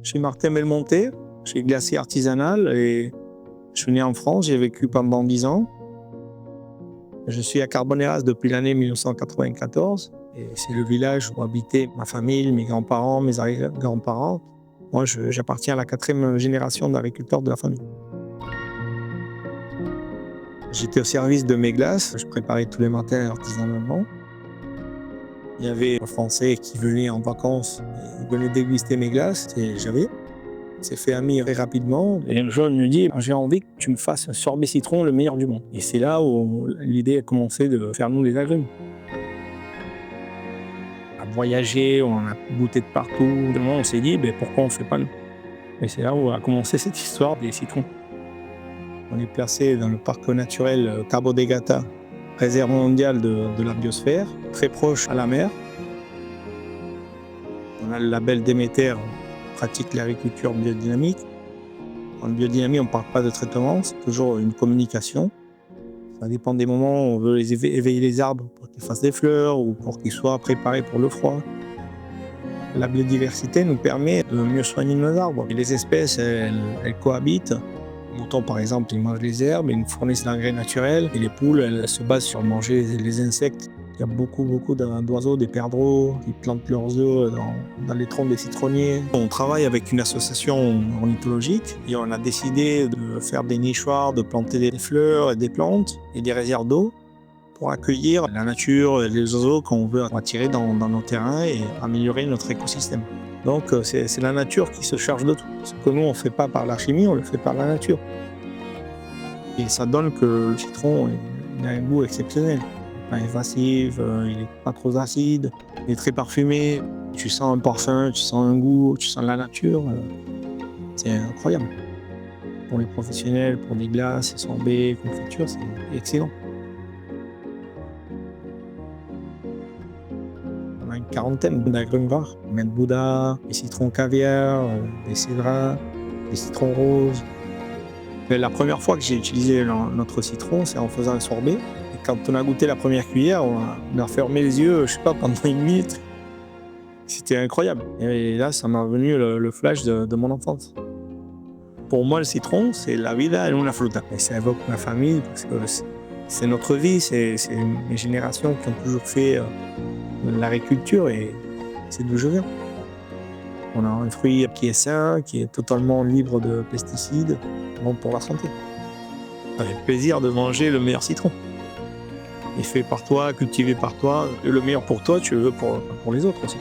Je suis Martin Belmonté, je suis glacier artisanal et je suis né en France, j'ai vécu pendant 10 ans. Je suis à Carboneras depuis l'année 1994 et c'est le village où habitaient ma famille, mes grands-parents, mes arrière-grands-parents. Moi, j'appartiens à la 4e génération d'agriculteurs de la famille. J'étais au service de mes glaces, je préparais tous les matins artisanalement. Il y avait un Français qui venait en vacances, il venait déguster mes glaces et j'avais. On s'est fait amis très rapidement. Et un jour, il me dit « J'ai envie que tu me fasses un sorbet citron le meilleur du monde ». Et c'est là où l'idée a commencé de faire nous des agrumes. On a voyagé, on a goûté de partout. On s'est dit pourquoi on ne fait pas nous. Et c'est là où a commencé cette histoire des citrons. On est placé dans le parc naturel Cabo de Gata, réserve mondiale de la biosphère, très proche à la mer. On a le label Déméter, on pratique l'agriculture biodynamique. En biodynamie, on ne parle pas de traitement, c'est toujours une communication. Ça dépend des moments où on veut éveiller les arbres pour qu'ils fassent des fleurs ou pour qu'ils soient préparés pour le froid. La biodiversité nous permet de mieux soigner nos arbres. Et les espèces, elles cohabitent. Les moutons, par exemple, ils mangent les herbes, ils nous fournissent l'engrais naturel. Et les poules, elles se basent sur manger les insectes. Il y a beaucoup d'oiseaux, des perdreaux, qui plantent leurs œufs dans les troncs des citronniers. On travaille avec une association ornithologique et on a décidé de faire des nichoirs, de planter des fleurs et des plantes et des réserves d'eau pour accueillir la nature et les oiseaux qu'on veut attirer dans nos terrains et améliorer notre écosystème. Donc c'est la nature qui se charge de tout. Ce que nous on ne fait pas par la chimie, on le fait par la nature. Et ça donne que le citron il a un goût exceptionnel. Pas invasif, il n'est pas trop acide, il est très parfumé. Tu sens un parfum, tu sens un goût, tu sens la nature. C'est incroyable. Pour les professionnels, pour des glaces, sorbets, confitures, c'est excellent. On a une quarantaine d'agrumes rares. On a le Bouddha, des citrons caviar, des cédrats, des citrons roses. La première fois que j'ai utilisé notre citron, c'est en faisant un sorbet. Et quand on a goûté la première cuillère, on a fermé les yeux, je sais pas, pendant 1 minute. C'était incroyable. Et là, ça m'a venu le flash de mon enfance. Pour moi, le citron, c'est la vida en una fruta. Et ça évoque ma famille parce que c'est notre vie, c'est mes générations qui ont toujours fait l'agriculture et c'est d'où je viens. On a un fruit qui est sain, qui est totalement libre de pesticides, bon pour la santé. Ça fait plaisir de manger le meilleur citron. Il est fait par toi, cultivé par toi, et le meilleur pour toi, tu le veux pour les autres aussi.